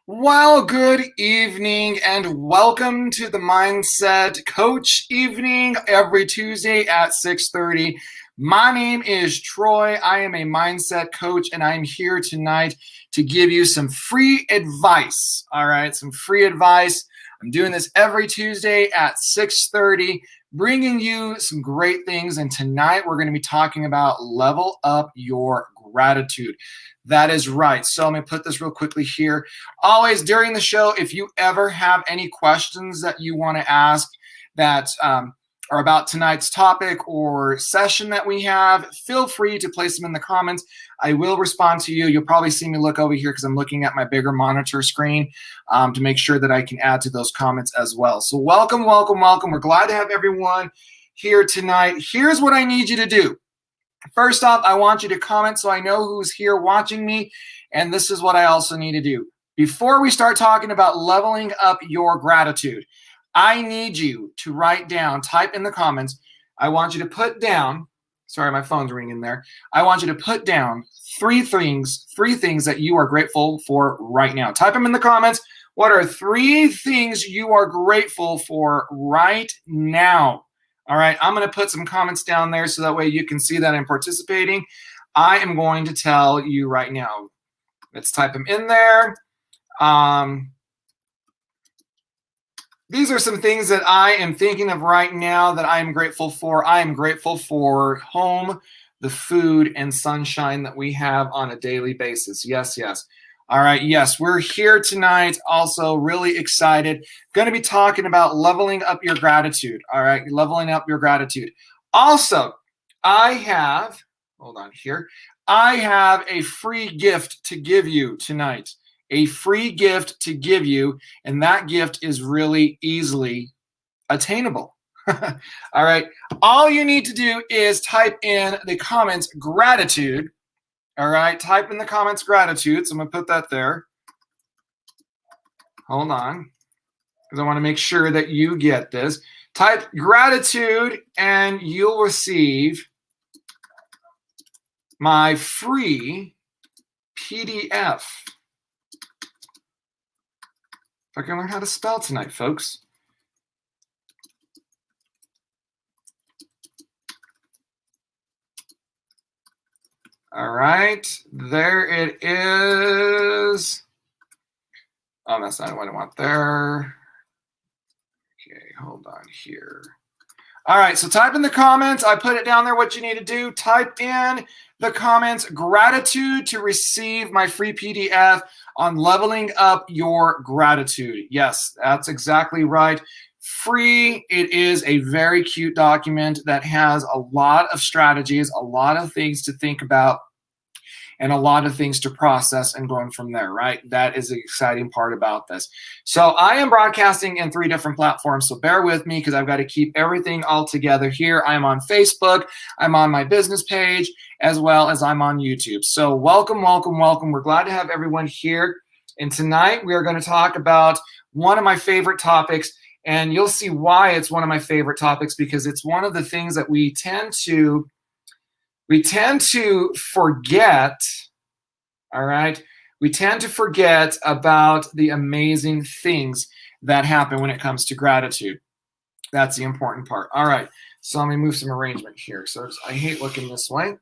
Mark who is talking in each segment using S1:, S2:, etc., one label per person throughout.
S1: Well, good evening and welcome to the Mindset Coach evening every Tuesday at 6:30. My name is Troy. I am a mindset coach and I'm here tonight to give you some free advice. All right, some free advice. I'm doing this every Tuesday at 6:30, bringing you some great things, and tonight we're going to be talking about level up your gratitude. That is right. So let me put this real quickly here. Always during the show, if you ever have any questions that you want to ask that are about tonight's topic or session that we have, feel free to place them in the comments. I will respond to you. You'll probably see me look over here because I'm looking at my bigger monitor screen to make sure that I can add to those comments as well. So welcome, welcome, welcome. We're glad to have everyone here tonight. Here's what I need you to do. First off, I want you to comment so I know who's here watching me. And this is what I also need to do. Before we start talking about leveling up your gratitude, I need you to write down, type in the comments. I want you to put down, sorry, my phone's ringing there. I want you to put down three things that you are grateful for right now. Type them in the comments. What are three things you are grateful for right now? All right, I'm going to put some comments down there so that way you can see that I'm participating. I am going to tell you right now. Let's type them in there. These are some things that I am thinking of right now that I am grateful for. I am grateful for home, the food, and sunshine that we have on a daily basis. Yes, yes. All right, yes, we're here tonight, also really excited. Going to be talking about leveling up your gratitude, all right, leveling up your gratitude. Also, I have a free gift to give you tonight, a free gift to give you, and that gift is really easily attainable. All right, all you need to do is type in the comments gratitude. All right, type in the comments gratitude. So I'm going to put that there. Hold on, because I want to make sure that you get this. Type gratitude and you'll receive my free PDF. If I can learn how to spell tonight, folks. All right, there it is. Oh, that's not what I want there. Okay, hold on here. All right, so type in the comments. I put it down there what you need to do. Type in the comments gratitude to receive my free PDF on leveling up your gratitude. Yes, that's exactly right. Free. It is a very cute document that has a lot of strategies, a lot of things to think about, and a lot of things to process and going from there, right? That is the exciting part about this. So I am broadcasting in 3 different platforms, so bear with me because I've got to keep everything all together here. I'm on Facebook, I'm on my business page, as well as I'm on YouTube. So welcome, welcome, welcome. We're glad to have everyone here. And tonight we are going to talk about one of my favorite topics, and you'll see why it's one of my favorite topics, because it's one of the things that we tend to forget, all right? We tend to forget about the amazing things that happen when it comes to gratitude. That's the important part. All right, so let me move some arrangement here. So I hate looking this way,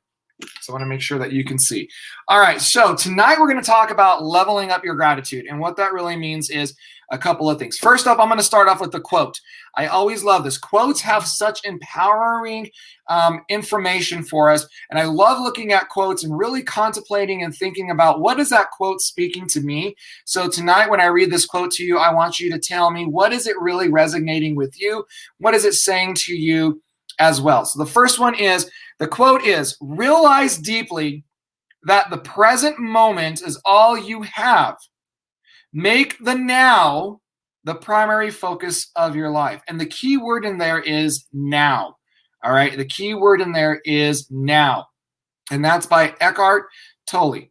S1: so I want to make sure that you can see. All right, so tonight we're going to talk about leveling up your gratitude, and what that really means is a couple of things. First off, I'm going to start off with the quote. I always love this. Quotes have such empowering information for us, and I love looking at quotes and really contemplating and thinking about what is that quote speaking to me. So tonight when I read this quote to you, I want you to tell me, what is it really resonating with you? What is it saying to you as well? So the first one is, the quote is, realize deeply that the present moment is all you have. Make the now the primary focus of your life. And the key word in there is now. All right, the key word in there is now. And that's by Eckhart Tolle.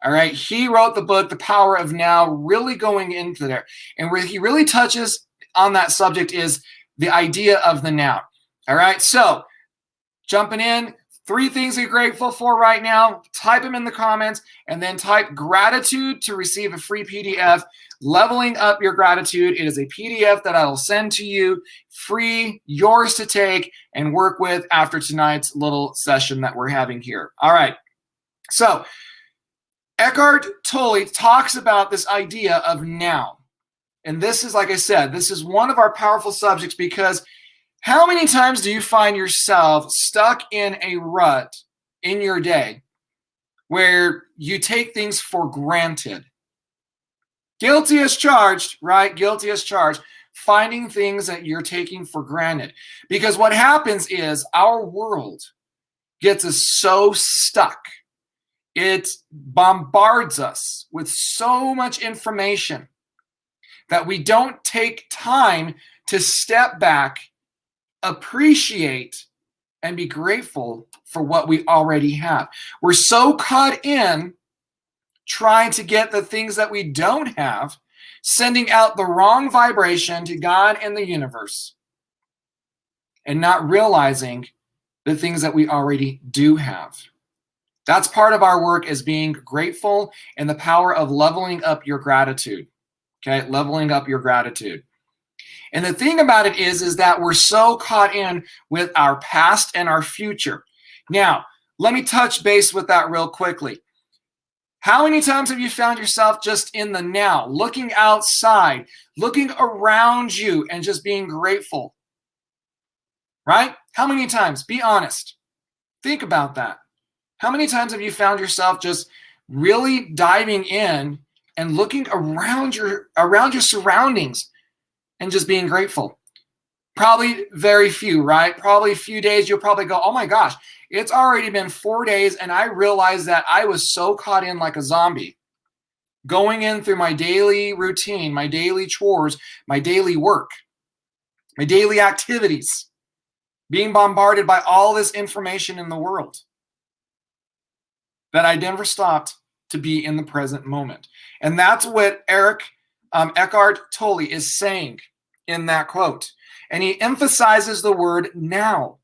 S1: All right, he wrote the book, The Power of Now, really going into there. And where he really touches on that subject is the idea of the now. All right, so jumping in, 3 things you're grateful for right now. Type them in the comments and then type gratitude to receive a free PDF. Leveling Up Your Gratitude. It is a PDF that I will send to you, free, yours to take and work with after tonight's little session that we're having here. All right. So Eckhart Tolle talks about this idea of now. And this is, like I said, this is one of our powerful subjects because how many times do you find yourself stuck in a rut in your day where you take things for granted? Guilty as charged, right? Guilty as charged. Finding things that you're taking for granted. Because what happens is our world gets us so stuck. It bombards us with so much information that we don't take time to step back, appreciate, and be grateful for what we already have. We're so caught in trying to get the things that we don't have, sending out the wrong vibration to God and the universe, and not realizing the things that we already do have. That's part of our work, is being grateful and the power of leveling up your gratitude. Okay, leveling up your gratitude. And the thing about it is that we're so caught in with our past and our future. Now, let me touch base with that real quickly. How many times have you found yourself just in the now, looking outside, looking around you, and just being grateful? Right? How many times? Be honest. Think about that. How many times have you found yourself just really diving in and looking around your surroundings and just being grateful? Probably very few, right? Probably a few days you'll probably go, oh my gosh, it's already been 4 days and I realized that I was so caught in like a zombie, going in through my daily routine, my daily chores, my daily work, my daily activities, being bombarded by all this information in the world, that I never stopped to be in the present moment. And that's what Eckhart Tolle is saying in that quote. And he emphasizes the word now.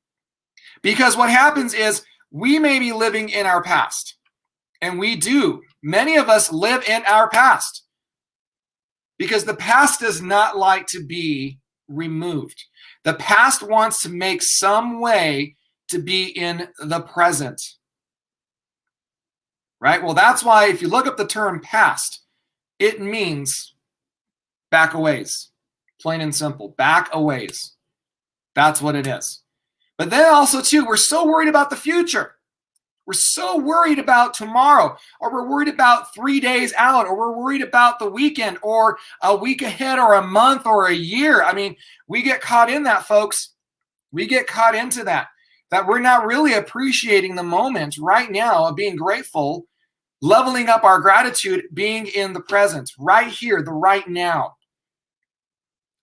S1: Because what happens is we may be living in our past. And we do. Many of us live in our past. Because the past does not like to be removed. The past wants to make some way to be in the present. Right? Well, that's why if you look up the term past, it means back a ways. Plain and simple. Back a ways. That's what it is. But then also, too, we're so worried about the future. We're so worried about tomorrow, or we're worried about 3 days out, or we're worried about the weekend, or a week ahead, or a month, or a year. I mean, we get caught in that, folks. We get caught into that we're not really appreciating the moment right now of being grateful, leveling up our gratitude, being in the present, right here, the right now.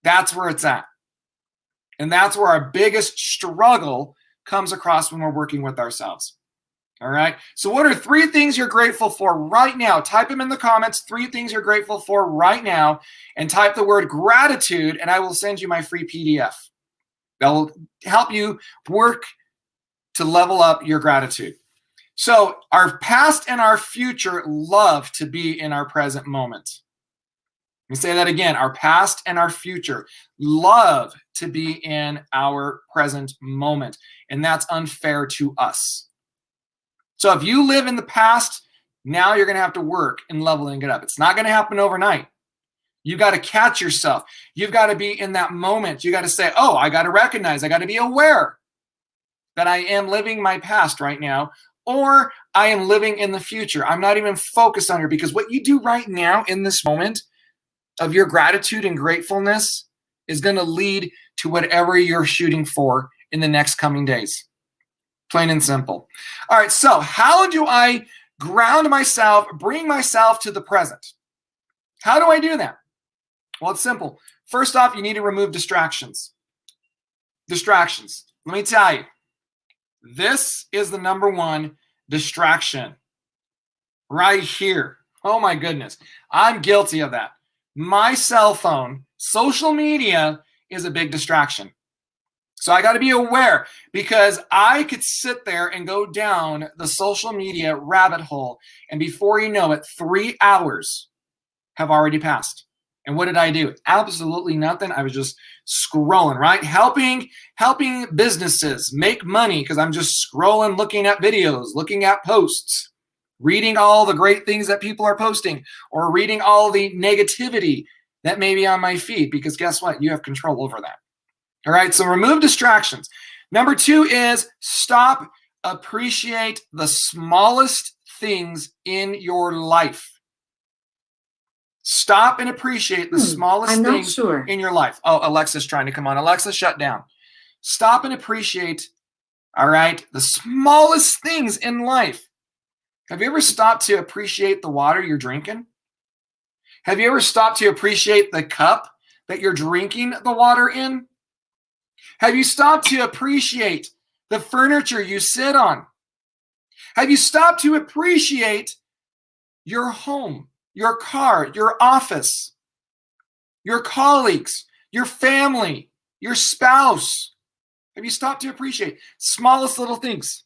S1: That's where it's at. And that's where our biggest struggle comes across when we're working with ourselves. All right. So what are 3 things you're grateful for right now? Type them in the comments, 3 things you're grateful for right now, and type the word gratitude, and I will send you my free PDF. That will help you work to level up your gratitude. So our past and our future love to be in our present moment. Let me say that again. Our past and our future love to be in our present moment. And that's unfair to us. So if you live in the past, now you're going to have to work in leveling it up. It's not going to happen overnight. You got to catch yourself. You've got to be in that moment. You got to say, oh, I got to recognize, I got to be aware that I am living my past right now, or I am living in the future. I'm not even focused on it, because what you do right now in this moment of your gratitude and gratefulness is going to lead to whatever you're shooting for in the next coming days. Plain and simple. All right, so how do I ground myself, bring myself to the present? How do I do that? Well, it's simple. First off, you need to remove distractions. Distractions. Let me tell you, this is the number one distraction right here. Oh my goodness. I'm guilty of that. My cell phone, social media is a big distraction. So I got to be aware, because I could sit there and go down the social media rabbit hole, and before you know it, 3 hours have already passed. And what did I do? Absolutely nothing. I was just scrolling, right? Helping businesses make money, because I'm just scrolling, looking at videos, looking at posts, reading all the great things that people are posting, or reading all the negativity that may be on my feed, because guess what? You have control over that. All right, so remove distractions. Number 2 is stop, appreciate the smallest things in your life. Stop and appreciate the smallest things in your life. Oh, Alexa's trying to come on. Alexa, shut down. Stop and appreciate, all right, the smallest things in life. Have you ever stopped to appreciate the water you're drinking? Have you ever stopped to appreciate the cup that you're drinking the water in? Have you stopped to appreciate the furniture you sit on? Have you stopped to appreciate your home, your car, your office, your colleagues, your family, your spouse? Have you stopped to appreciate smallest little things?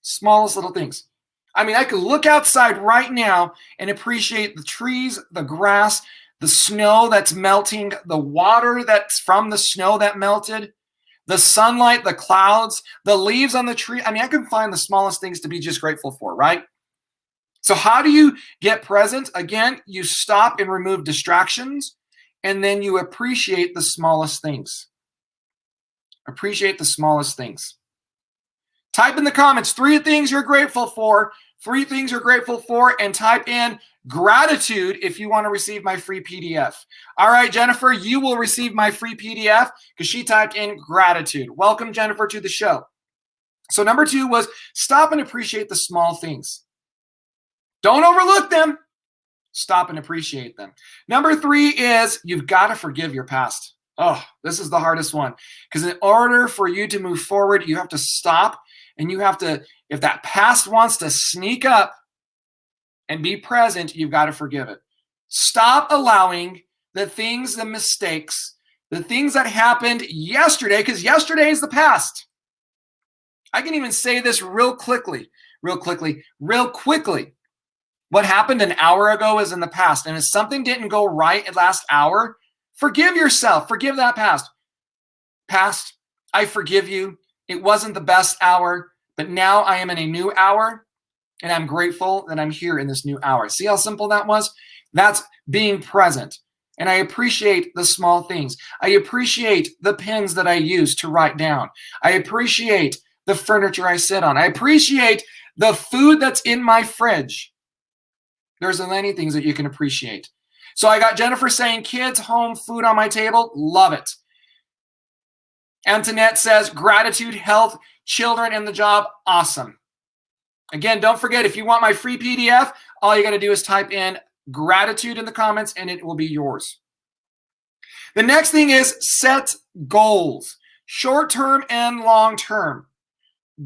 S1: Smallest little things. I mean, I could look outside right now and appreciate the trees, the grass, the snow that's melting, the water that's from the snow that melted, the sunlight, the clouds, the leaves on the tree. I mean, I can find the smallest things to be just grateful for, right? So how do you get present? Again, you stop and remove distractions, and then you appreciate the smallest things. Appreciate the smallest things. Type in the comments 3 things you're grateful for, 3 things you're grateful for, and type in gratitude if you want to receive my free PDF. All right, Jennifer, you will receive my free PDF because she typed in gratitude. Welcome, Jennifer, to the show. So number 2 was stop and appreciate the small things. Don't overlook them. Stop and appreciate them. Number 3 is you've got to forgive your past. Oh, this is the hardest one, because in order for you to move forward, you have to stop, and you have to, if that past wants to sneak up and be present, you've got to forgive it. Stop allowing the things, the mistakes, the things that happened yesterday, because yesterday is the past. I can even say this real quickly. What happened an hour ago is in the past. And if something didn't go right last hour, forgive yourself. Forgive that past. Past, I forgive you. It wasn't the best hour, but now I am in a new hour, and I'm grateful that I'm here in this new hour. See how simple that was? That's being present. And I appreciate the small things. I appreciate the pens that I use to write down. I appreciate the furniture I sit on. I appreciate the food that's in my fridge. There's many things that you can appreciate. So I got Jennifer saying, kids, home, food on my table. Love it. Antoinette says, gratitude, health, children, and the job. Awesome. Again, don't forget, if you want my free PDF, all you got to do is type in gratitude in the comments, and it will be yours. The next thing is set goals, short-term and long-term.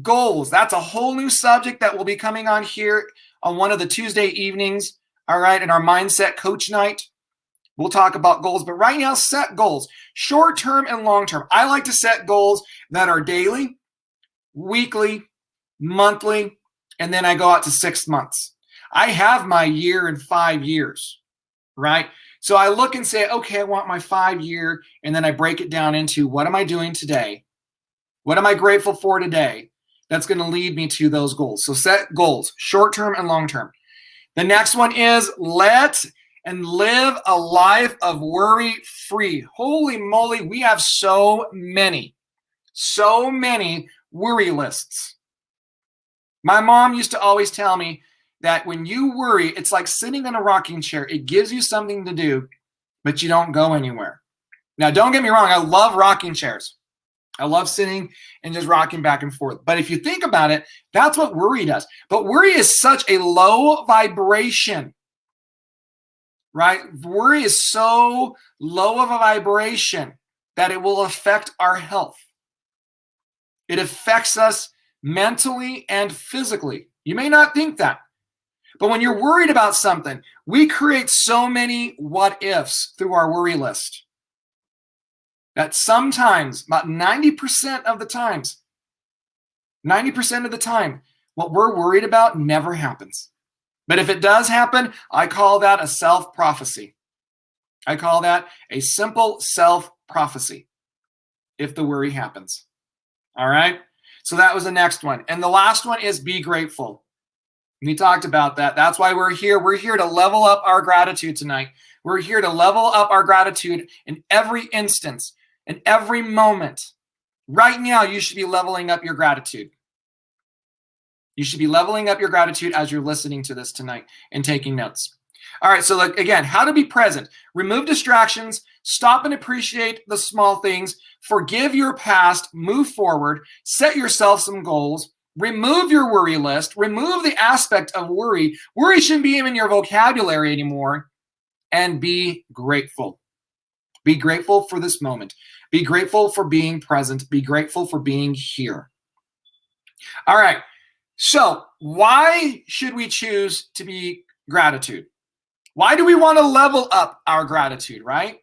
S1: Goals, that's a whole new subject that will be coming on here on one of the Tuesday evenings, all right, in our Mindset Coach Night. We'll talk about goals, but right now, set goals, short-term and long-term. I like to set goals that are daily, weekly, monthly, and then I go out to 6 months. I have my year and 5 years, right? So I look and say, okay, I want my 5-year, and then I break it down into what am I doing today? What am I grateful for today? That's going to lead me to those goals. So set goals, short-term and long-term. The next one is let and live a life of worry-free. Holy moly, we have so many worry lists. My mom used to always tell me that when you worry, it's like sitting in a rocking chair. It gives you something to do, but you don't go anywhere. Now, don't get me wrong. I love rocking chairs. I love sitting and just rocking back and forth. But if you think about it, that's what worry does. But worry is such a low vibration, right? Worry is so low of a vibration that it will affect our health. It affects us mentally and physically. You may not think that. But when you're worried about something, we create so many what ifs through our worry list. that sometimes, about 90% of the times, 90% of the time, what we're worried about never happens. But if it does happen, I call that a self-prophecy. I call that a simple self-prophecy if the worry happens. All right? So that was the next one. And the last one is be grateful. We talked about that. That's why we're here. We're here to level up our gratitude tonight. We're here to level up our gratitude in every instance, in every moment. Right now, you should be leveling up your gratitude. You should be leveling up your gratitude as you're listening to this tonight and taking notes. All right, so again, how to be present. Remove distractions, stop and appreciate the small things, forgive your past, move forward, set yourself some goals, remove your worry list, remove the aspect of worry. Worry shouldn't be in your vocabulary anymore, and be grateful. Be grateful for this moment. Be grateful for being present. Be grateful for being here. All right, so why should we choose to be gratitude? Why do we want to level up our gratitude, right?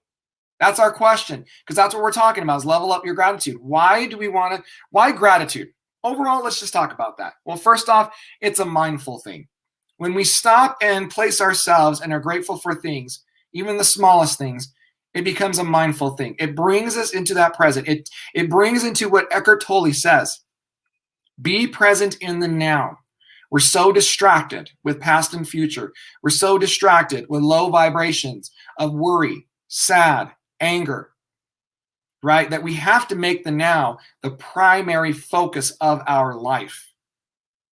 S1: That's our question, because that's what we're talking about, is level up your gratitude. Why gratitude? Overall, let's just talk about that. Well, first off, it's a mindful thing. When we stop and place ourselves and are grateful for things, even the smallest things, it becomes a mindful thing. It brings us into that present. It brings into what Eckhart Tolle says. Be present in the now. We're so distracted with past and future. We're so distracted with low vibrations of worry, sad, anger, right? That we have to make the now the primary focus of our life.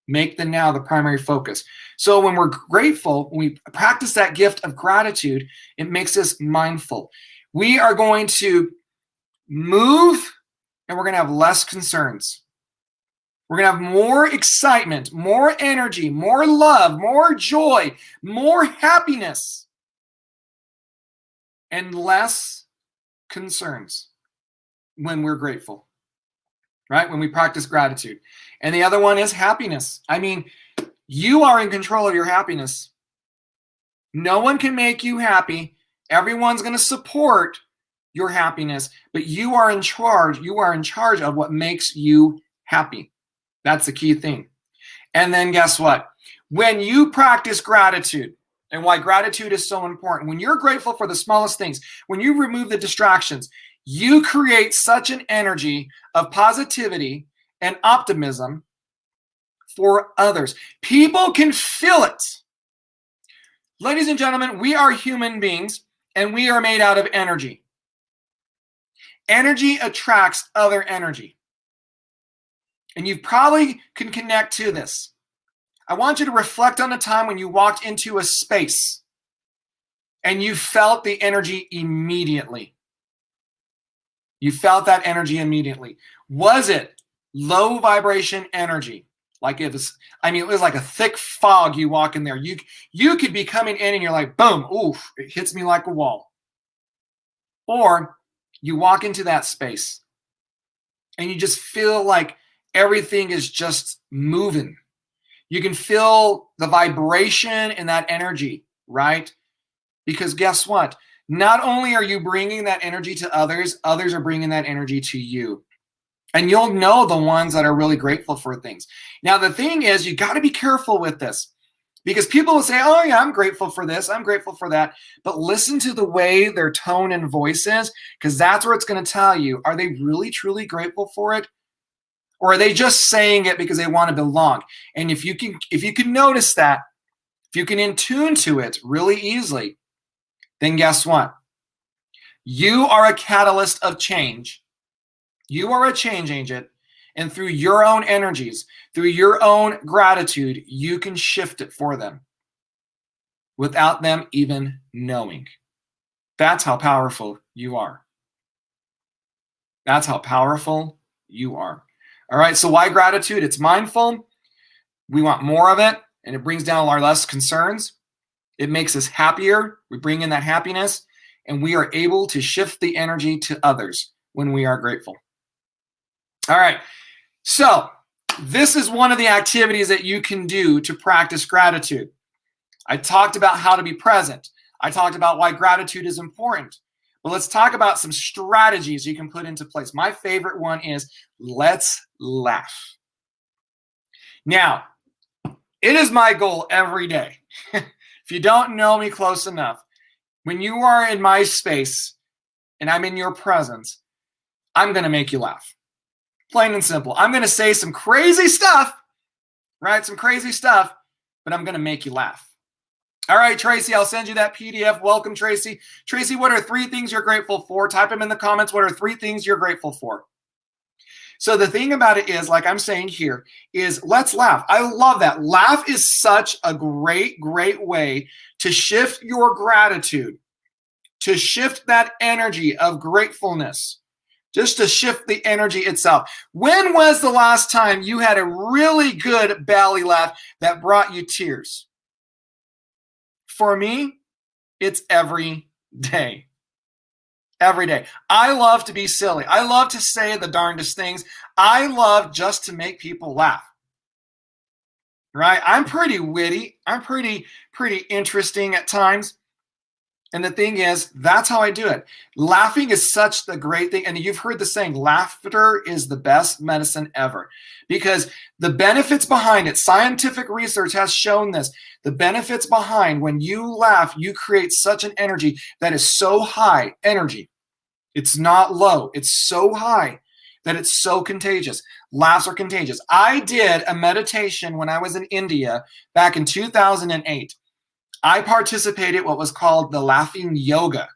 S1: Make the now the primary focus. So when we're grateful, when we practice that gift of gratitude, it makes us mindful. We are going to move and we're going to have less concerns. We're going to have more excitement, more energy, more love, more joy, more happiness, and less concerns when we're grateful, right? When we practice gratitude. And the other one is happiness. I mean, you are in control of your happiness. No one can make you happy. Everyone's going to support your happiness, but you are in charge. You are in charge of what makes you happy. That's the key thing. And then guess what? When you practice gratitude, and why gratitude is so important, when you're grateful for the smallest things, when you remove the distractions, you create such an energy of positivity and optimism for others. People can feel it. Ladies and gentlemen, we are human beings and we are made out of energy. Energy attracts other energy. And you probably can connect to this. I want you to reflect on a time when you walked into a space and you felt the energy immediately. You felt that energy immediately. Was it low vibration energy? Like it was like a thick fog. You walk in there. You could be coming in and you're like, boom, oof, it hits me like a wall. Or you walk into that space and you just feel like everything is just moving. You can feel the vibration and that energy, right? Because guess what? Not only are you bringing that energy to others, others are bringing that energy to you. And you'll know the ones that are really grateful for things. Now, the thing is, you got to be careful with this because people will say, oh, yeah, I'm grateful for this. I'm grateful for that. But listen to the way their tone and voice is, because that's where it's going to tell you, are they really, truly grateful for it? Or are they just saying it because they want to belong? And if you can notice that, if you can in tune to it really easily, then guess what? You are a catalyst of change. You are a change agent. And through your own energies, through your own gratitude, you can shift it for them without them even knowing. That's how powerful you are. That's how powerful you are. All right, so why gratitude? It's mindful. We want more of it, and it brings down our less concerns. It makes us happier. We bring in that happiness, and we are able to shift the energy to others when we are grateful. All right, so this is one of the activities that you can do to practice gratitude. I talked about how to be present. I talked about why gratitude is important. Well, let's talk about some strategies you can put into place. My favorite one is let's laugh. Now, it is my goal every day. If you don't know me close enough, when you are in my space and I'm in your presence, I'm going to make you laugh. Plain and simple. I'm going to say some crazy stuff, right? Some crazy stuff, but I'm going to make you laugh. All right, Tracy, I'll send you that PDF. Welcome, Tracy. Tracy, what are 3 things you're grateful for? Type them in the comments. What are 3 things you're grateful for? So the thing about it is, like I'm saying here, is let's laugh. I love that. Laugh is such a great, great way to shift your gratitude, to shift that energy of gratefulness, just to shift the energy itself. When was the last time you had a really good belly laugh that brought you tears? For me, it's every day. Every day. I love to be silly. I love to say the darndest things. I love just to make people laugh. Right? I'm pretty witty. I'm pretty interesting at times. And the thing is, that's how I do it. Laughing is such the great thing. And you've heard the saying, laughter is the best medicine ever. Because the benefits behind it, scientific research has shown this. The benefits behind when you laugh, you create such an energy that is so high energy. It's not low. It's so high that it's so contagious. Laughs are contagious. I did a meditation when I was in India back in 2008. I participated in what was called the laughing yoga,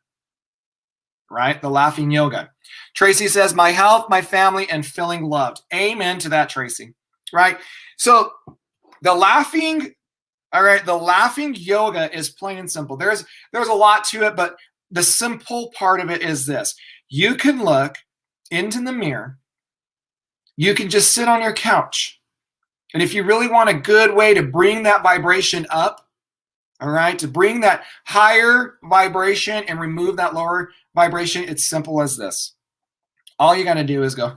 S1: right? The laughing yoga. Tracy says, my health, my family, and feeling loved. Amen to that, Tracy, right? So the laughing, all right, the laughing yoga is plain and simple. There's a lot to it, but the simple part of it is this. You can look into the mirror. You can just sit on your couch. And if you really want a good way to bring that vibration up, all right, to bring that higher vibration and remove that lower vibration, it's simple as this. All you got to do is go,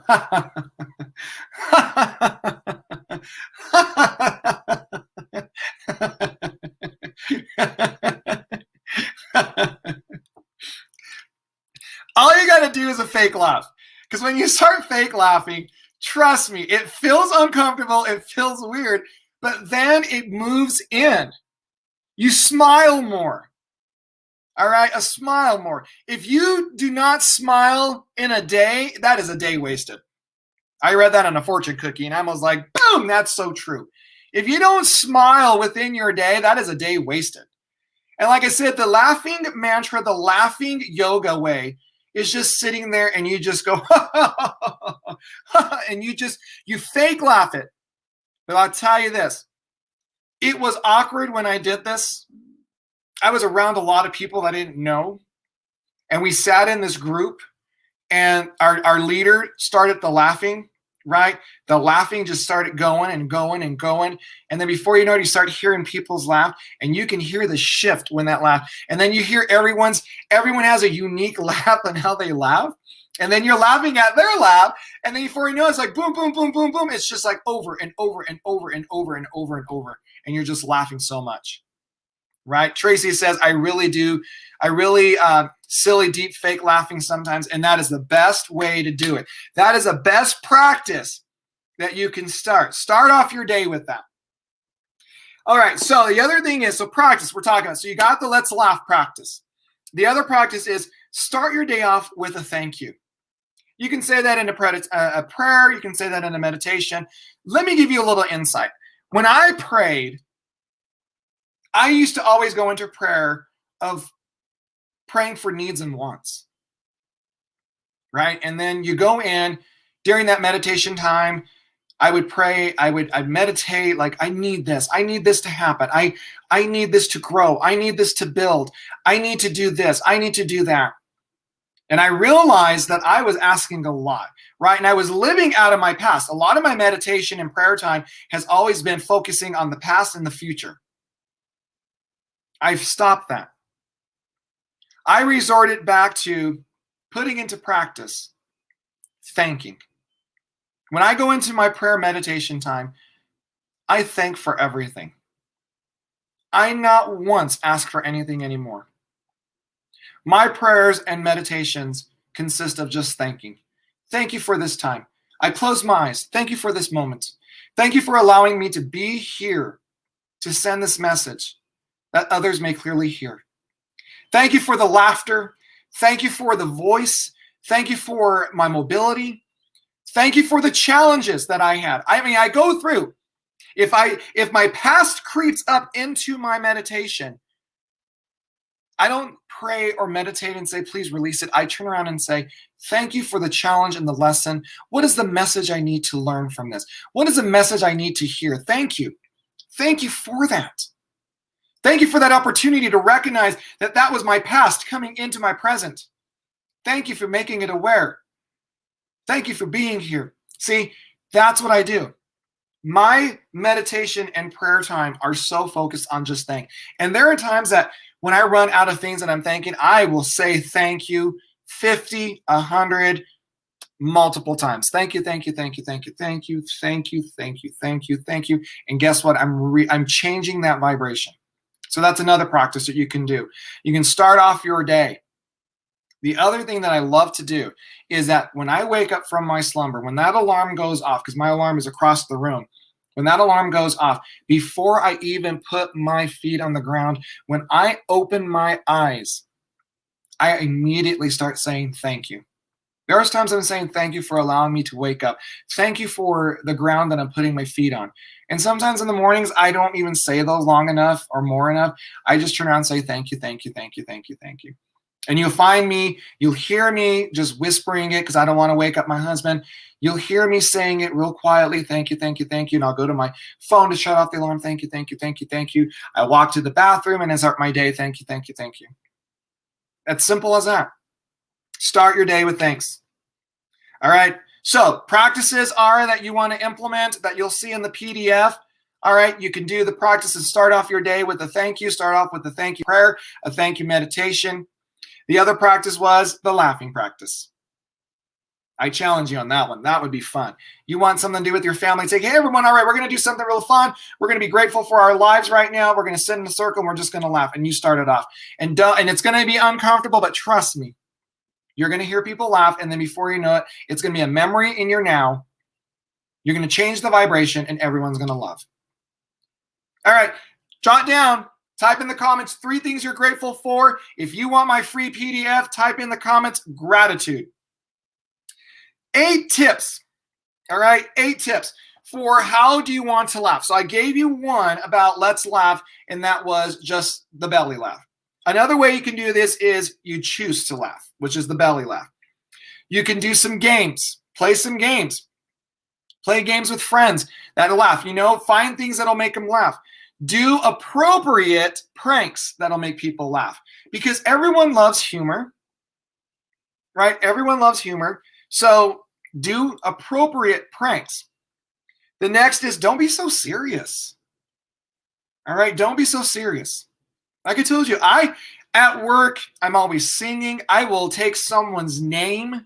S1: all you got to do is a fake laugh. Because when you start fake laughing, trust me, it feels uncomfortable, it feels weird, but then it moves in. You smile more. All right, a smile more. If you do not smile in a day, that is a day wasted. I read that on a fortune cookie and I was like, boom, that's so true. If you don't smile within your day, that is a day wasted. And like I said, the laughing mantra, the laughing yoga way is just sitting there and you just go, and you fake laugh it. But I'll tell you this, it was awkward when I did this. I was around a lot of people that I didn't know. And we sat in this group and our leader started the laughing, right? The laughing just started going and going and going. And then before you know it, you start hearing people's laugh and you can hear the shift when that laugh. And then you hear everyone has a unique laugh on how they laugh. And then you're laughing at their laugh. And then before you know it, it's like boom, boom, boom, boom, boom. It's just like over and over and over and over and over and over. And you're just laughing so much. Right? Tracy says, I really silly, deep, fake laughing sometimes. And that is the best way to do it. That is a best practice that you can start. Start off your day with that. All right. So the other thing is, so practice we're talking about. So you got the let's laugh practice. The other practice is start your day off with a thank you. You can say that in a prayer. You can say that in a meditation. Let me give you a little insight. When I prayed, I used to always go into prayer of praying for needs and wants, right? And then you go in during that meditation time, I would pray, I'd meditate, like, I need this to happen. I need this to grow. I need this to build. I need to do this. I need to do that. And I realized that I was asking a lot, right? And I was living out of my past. A lot of my meditation and prayer time has always been focusing on the past and the future. I've stopped that. I resorted back to putting into practice thanking. When I go into my prayer meditation time, I thank for everything. I not once ask for anything anymore. My prayers and meditations consist of just thanking. Thank you for this time. I close my eyes. Thank you for this moment. Thank you for allowing me to be here to send this message that others may clearly hear. Thank you for the laughter. Thank you for the voice. Thank you for my mobility. Thank you for the challenges that I had. I mean, I go through. If my past creeps up into my meditation, I don't pray or meditate and say, please release it. I turn around and say, thank you for the challenge and the lesson. What is the message I need to learn from this? What is the message I need to hear? Thank you. Thank you for that. Thank you for that opportunity to recognize that that was my past coming into my present. Thank you for making it aware. Thank you for being here. See, that's what I do. My meditation and prayer time are so focused on just thank. And there are times that when I run out of things that I'm thanking, I will say thank you 50, 100, multiple times. Thank you, thank you, thank you, thank you, thank you, thank you, thank you, thank you, thank you. And guess what? I'm changing that vibration. So that's another practice that you can do. You can start off your day. The other thing that I love to do is that when I wake up from my slumber, when that alarm goes off, because my alarm is across the room, when that alarm goes off, before I even put my feet on the ground, when I open my eyes, I immediately start saying thank you. There are times I'm saying thank you for allowing me to wake up. Thank you for the ground that I'm putting my feet on. And sometimes in the mornings, I don't even say those long enough or more enough. I just turn around and say thank you, thank you, thank you, thank you, thank you. And you'll hear me just whispering it because I don't want to wake up my husband. You'll hear me saying it real quietly, thank you, thank you, thank you. And I'll go to my phone to shut off the alarm, thank you, thank you, thank you, thank you. I walk to the bathroom and I start my day, thank you, thank you, thank you. It's simple as that. Start your day with thanks. All right. So practices are that you want to implement that you'll see in the PDF. All right. You can do the practices. Start off your day with a thank you. Start off with a thank you prayer, a thank you meditation. The other practice was the laughing practice. I challenge you on that one. That would be fun. You want something to do with your family. Say, hey, everyone, all right, we're going to do something real fun. We're going to be grateful for our lives right now. We're going to sit in a circle and we're just going to laugh. And you start it off. And it's going to be uncomfortable, but trust me, you're going to hear people laugh. And then before you know it, it's going to be a memory in your now. You're going to change the vibration and everyone's going to love. All right, jot down. Type in the comments 3 things you're grateful for. If you want my free PDF, type in the comments gratitude. 8 tips. All right, 8 tips for how do you want to laugh. So I gave you one about let's laugh, and that was just the belly laugh. Another way you can do this is you choose to laugh, which is the belly laugh. You can do some games, play some games. Play games with friends that'll laugh. Find things that'll make them laugh. Do appropriate pranks that'll make people laugh because everyone loves humor, right? Everyone loves humor. So do appropriate pranks. The next is don't be so serious. All right. Don't be so serious. Like I told you, at work, I'm always singing. I will take someone's name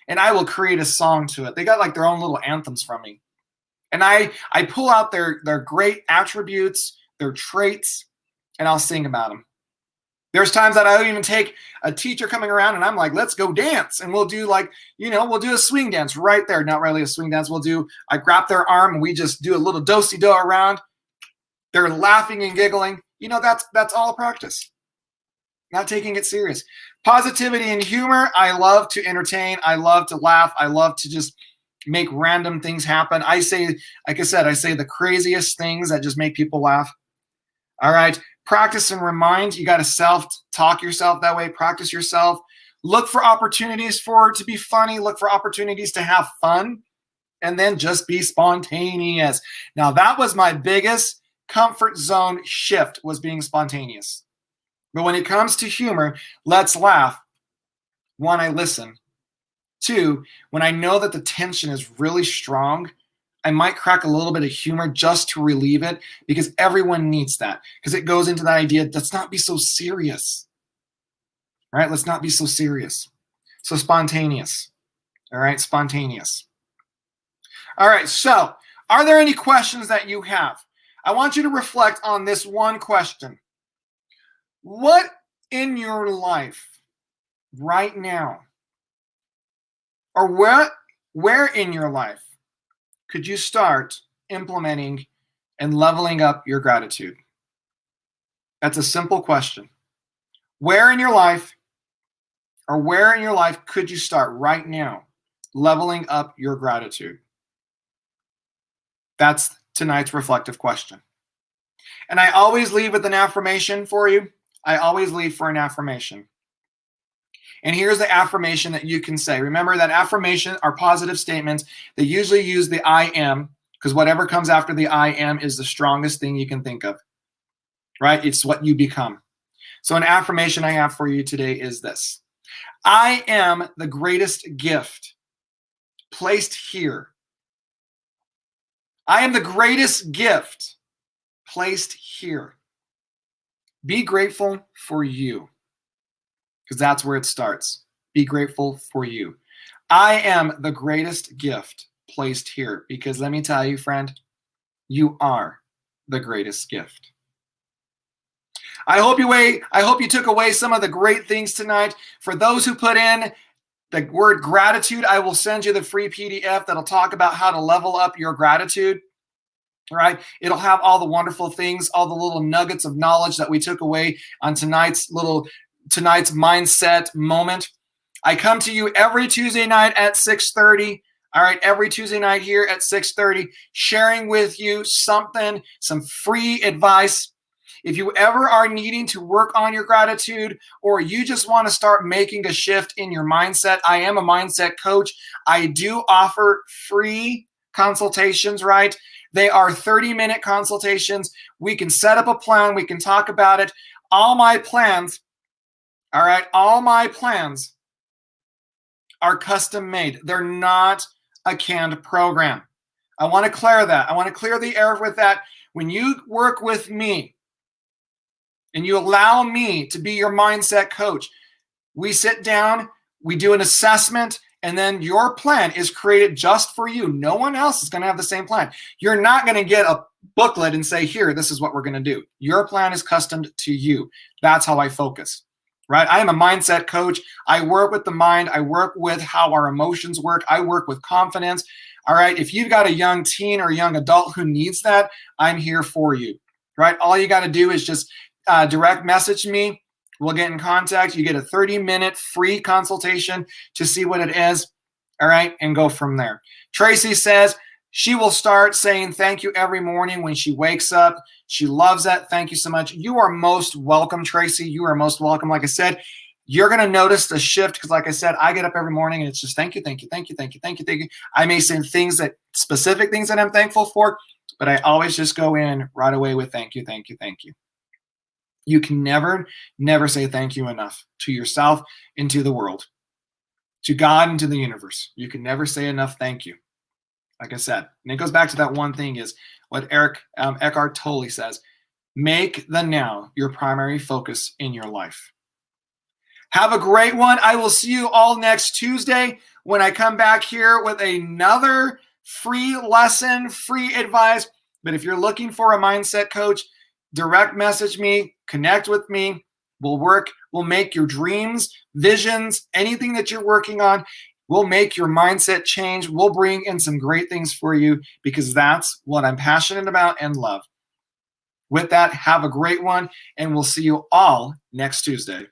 S1: and I will create a song to it. They got like their own little anthems from me. And I pull out their great attributes, their traits, and I'll sing about them. There's times that I'll even take a teacher coming around and I'm like, let's go dance. And we'll do we'll do a swing dance right there. Not really a swing dance. I grab their arm and we just do a little do-si-do around. They're laughing and giggling. That's all practice. Not taking it serious. Positivity and humor. I love to entertain. I love to laugh. I love to just make random things happen. I say the craziest things that just make people laugh. All right. Practice and remind. You got to self-talk yourself that way. Practice yourself. Look for opportunities to be funny. Look for opportunities to have fun. And then just be spontaneous. Now, that was my biggest comfort zone shift, was being spontaneous. But when it comes to humor, let's laugh. 1, I listen. 2, when I know that the tension is really strong, I might crack a little bit of humor just to relieve it because everyone needs that. Because it goes into that idea, let's not be so serious. All right, let's not be so serious. So spontaneous. All right, spontaneous. All right, so are there any questions that you have? I want you to reflect on this one question. What in your life right now? Or where in your life could you start implementing and leveling up your gratitude? That's a simple question. Where in your life could you start right now leveling up your gratitude? That's tonight's reflective question. And I always leave with an affirmation for you. I always leave for an affirmation. And here's the affirmation that you can say. Remember that affirmation are positive statements. They usually use the I am, because whatever comes after the I am is the strongest thing you can think of, right? It's what you become. So an affirmation I have for you today is this. I am the greatest gift placed here. I am the greatest gift placed here. Be grateful for you, because that's where it starts. Be grateful for you. I am the greatest gift placed here, because let me tell you, friend, you are the greatest gift. I hope you took away some of the great things tonight. For those who put in the word gratitude, I will send you the free PDF that'll talk about how to level up your gratitude. Right? It'll have all the wonderful things, all the little nuggets of knowledge that we took away on tonight's mindset moment. I come to you every Tuesday night at 6:30. All right, every Tuesday night here at 6:30, sharing with you something, some free advice. If you ever are needing to work on your gratitude, or you just want to start making a shift in your mindset, I am a mindset coach. I do offer free consultations, right? They are 30-minute consultations. We can set up a plan. We can talk about it. All my plans, all right, all my plans are custom made. They're not a canned program. I want to clear that. I want to clear the air with that. When you work with me and you allow me to be your mindset coach, we sit down, we do an assessment, and then your plan is created just for you. No one else is going to have the same plan. You're not going to get a booklet and say, here, this is what we're going to do. Your plan is custom to you. That's how I focus, right? I am a mindset coach. I work with the mind. I work with how our emotions work. I work with confidence. All right. If you've got a young teen or a young adult who needs that, I'm here for you, right? All you got to do is just direct message me. We'll get in contact. You get a 30-minute free consultation to see what it is, all right, and go from there. Tracy says she will start saying thank you every morning when she wakes up. She loves that. Thank you so much. You are most welcome, Tracy. You are most welcome. Like I said, you're going to notice the shift because, like I said, I get up every morning and it's just thank you, thank you, thank you, thank you, thank you, thank you. I may say specific things that I'm thankful for, but I always just go in right away with thank you, thank you, thank you. You can never say thank you enough to yourself and to the world, to God and to the universe. You can never say enough thank you. Like I said, and it goes back to that one thing is what Eckhart Tolle says, make the now your primary focus in your life. Have a great one. I will see you all next Tuesday when I come back here with another free lesson, free advice. But if you're looking for a mindset coach, direct message me, connect with me. We'll make your dreams, visions, anything that you're working on, we'll make your mindset change. We'll bring in some great things for you because that's what I'm passionate about and love. With that, have a great one, and we'll see you all next Tuesday.